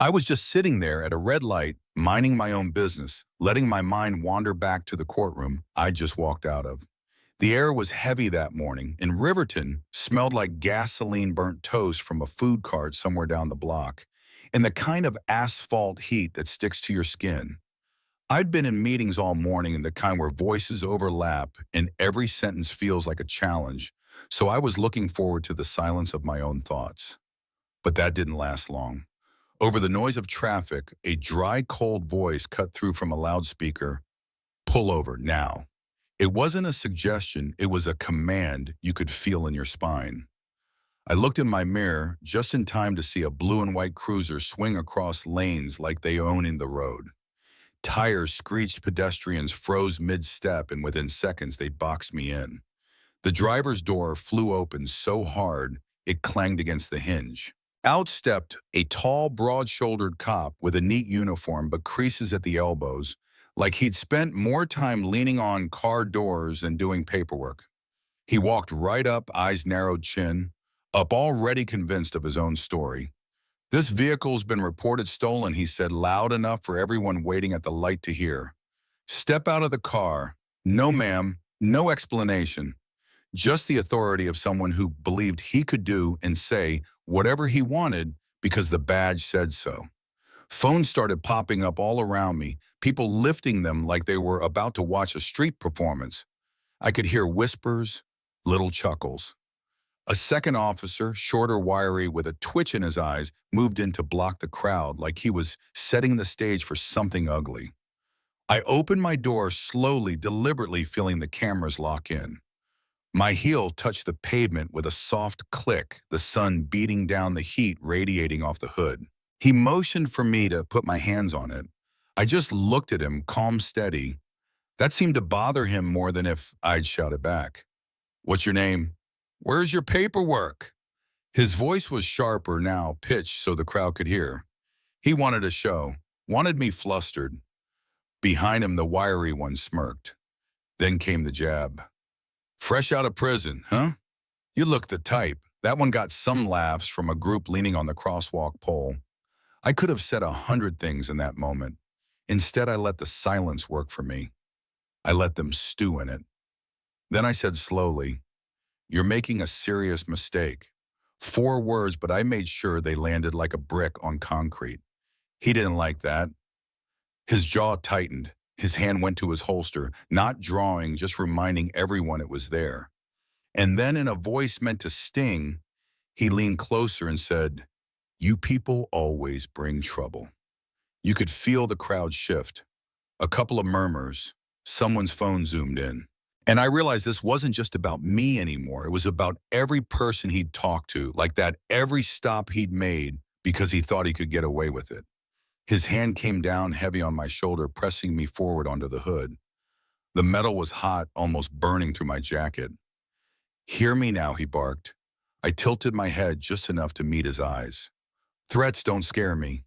I was just sitting there at a red light, minding my own business, letting my mind wander back to the courtroom I just walked out of. The air was heavy that morning, and Riverton smelled like gasoline-burnt toast from a food cart somewhere down the block, and the kind of asphalt heat that sticks to your skin. I'd been in meetings all morning, and the kind where voices overlap and every sentence feels like a challenge, so I was looking forward to the silence of my own thoughts. But that didn't last long. Over the noise of traffic, a dry, cold voice cut through from a loudspeaker. Pull over, now. It wasn't a suggestion, it was a command you could feel in your spine. I looked in my mirror just in time to see a blue and white cruiser swing across lanes like they owned the road. Tires screeched, pedestrians froze mid-step, and within seconds they'd boxed me in. The driver's door flew open so hard it clanged against the hinge. Out stepped a tall, broad-shouldered cop with a neat uniform but creases at the elbows, like he'd spent more time leaning on car doors than doing paperwork. He walked right up, eyes narrowed, chin up, already convinced of his own story. "This vehicle's been reported stolen," he said, loud enough for everyone waiting at the light to hear. "Step out of the car." "No, ma'am, no explanation." Just the authority of someone who believed he could do and say whatever he wanted because the badge said so. Phones started popping up all around me, people lifting them like they were about to watch a street performance. I could hear whispers, little chuckles. A second officer, shorter, wiry, with a twitch in his eyes, moved in to block the crowd like he was setting the stage for something ugly. I opened my door slowly, deliberately feeling the cameras lock in. My heel touched the pavement with a soft click, the sun beating down, the heat radiating off the hood. He motioned for me to put my hands on it. I just looked at him, calm, steady. That seemed to bother him more than if I'd shouted back. "What's your name?" "Where's your paperwork?" His voice was sharper now, pitched so the crowd could hear. He wanted a show, wanted me flustered. Behind him, the wiry one smirked. Then came the jab. "Fresh out of prison, huh? You look the type." That one got some laughs from a group leaning on the crosswalk pole. I could have said 100 things in that moment. Instead, I let the silence work for me. I let them stew in it. Then I said slowly, "You're making a serious mistake." 4 words, but I made sure they landed like a brick on concrete. He didn't like that. His jaw tightened. His hand went to his holster, not drawing, just reminding everyone it was there. And then in a voice meant to sting, he leaned closer and said, "You people always bring trouble." You could feel the crowd shift. A couple of murmurs. Someone's phone zoomed in. And I realized this wasn't just about me anymore. It was about every person he'd talked to, like that every stop he'd made because he thought he could get away with it. His hand came down heavy on my shoulder, pressing me forward onto the hood. The metal was hot, almost burning through my jacket. "Hear me now," he barked. I tilted my head just enough to meet his eyes. "Threats don't scare me."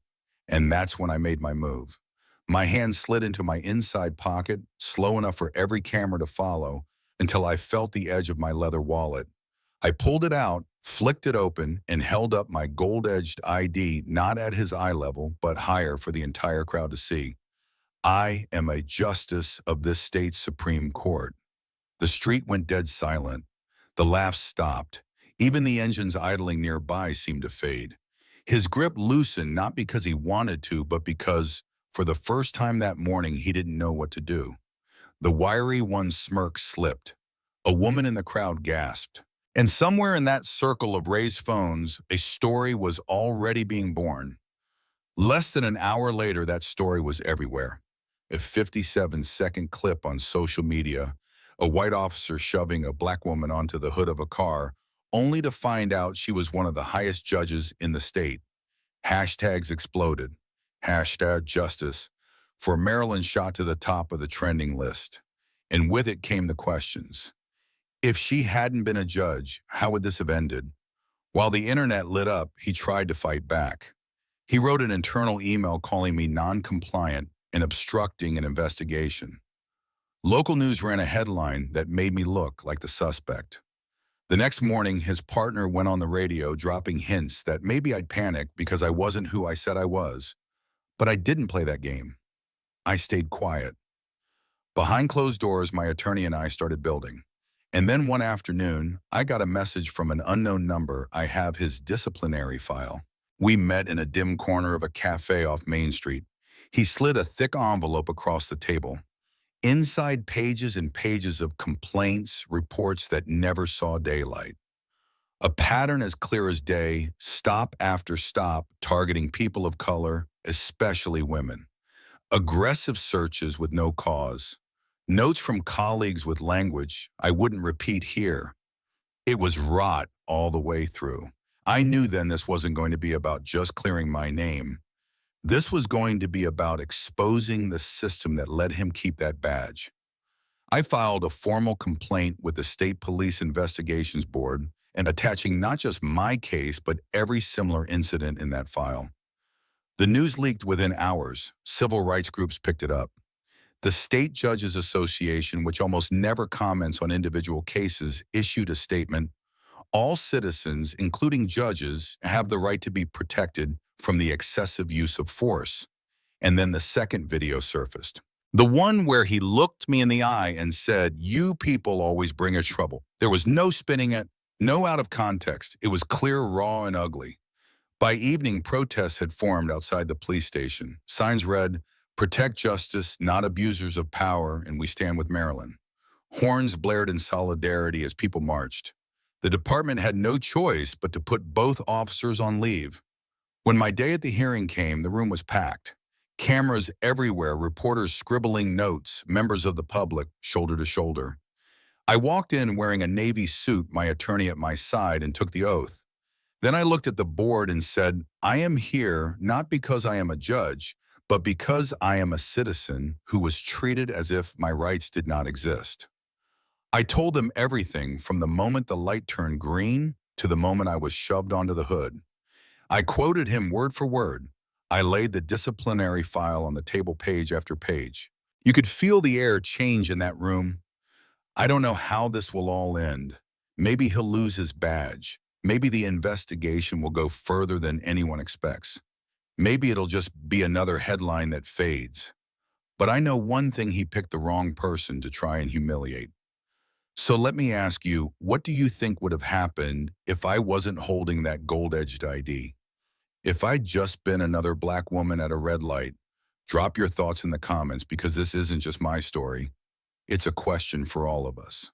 And that's when I made my move. My hand slid into my inside pocket, slow enough for every camera to follow, until I felt the edge of my leather wallet. I pulled it out, flicked it open, and held up my gold-edged ID, not at his eye level, but higher for the entire crowd to see. "I am a justice of this state's Supreme Court." The street went dead silent. The laughs stopped. Even the engines idling nearby seemed to fade. His grip loosened, not because he wanted to, but because, for the first time that morning, he didn't know what to do. The wiry one's smirk slipped. A woman in the crowd gasped. And somewhere in that circle of raised phones, a story was already being born. Less than an hour later, that story was everywhere. A 57-second clip on social media, a white officer shoving a black woman onto the hood of a car, only to find out she was one of the highest judges in the state. Hashtags exploded. Hashtag justice. For Maryland shot to the top of the trending list. And with it came the questions. If she hadn't been a judge, how would this have ended? While the internet lit up, he tried to fight back. He wrote an internal email calling me non-compliant and obstructing an investigation. Local news ran a headline that made me look like the suspect. The next morning, his partner went on the radio dropping hints that maybe I'd panic because I wasn't who I said I was. But I didn't play that game. I stayed quiet. Behind closed doors, my attorney and I started building. And then one afternoon, I got a message from an unknown number. I have his disciplinary file. We met in a dim corner of a cafe off Main Street. He slid a thick envelope across the table. Inside, pages and pages of complaints, reports that never saw daylight. A pattern as clear as day, stop after stop, targeting people of color, especially women. Aggressive searches with no cause. Notes from colleagues with language I wouldn't repeat here. It was rot all the way through. I knew then this wasn't going to be about just clearing my name. This was going to be about exposing the system that let him keep that badge. I filed a formal complaint with the State Police Investigations Board and attaching not just my case, but every similar incident in that file. The news leaked within hours. Civil rights groups picked it up. The State Judges Association, which almost never comments on individual cases, issued a statement. All citizens, including judges, have the right to be protected from the excessive use of force. And then the second video surfaced. The one where he looked me in the eye and said, "You people always bring us trouble." There was no spinning it, no out of context. It was clear, raw, and ugly. By evening, protests had formed outside the police station. Signs read, "Protect justice, not abusers of power, and we stand with Maryland." Horns blared in solidarity as people marched. The department had no choice but to put both officers on leave. When my day at the hearing came, the room was packed. Cameras everywhere, reporters scribbling notes, members of the public, shoulder to shoulder. I walked in wearing a navy suit, my attorney at my side, and took the oath. Then I looked at the board and said, "I am here not because I am a judge, but because I am a citizen who was treated as if my rights did not exist." I told them everything from the moment the light turned green to the moment I was shoved onto the hood. I quoted him word for word. I laid the disciplinary file on the table page after page. You could feel the air change in that room. I don't know how this will all end. Maybe he'll lose his badge. Maybe the investigation will go further than anyone expects. Maybe it'll just be another headline that fades. But I know one thing: he picked the wrong person to try and humiliate. So let me ask you, what do you think would have happened if I wasn't holding that gold-edged ID? If I'd just been another black woman at a red light? Drop your thoughts in the comments, because this isn't just my story. It's a question for all of us.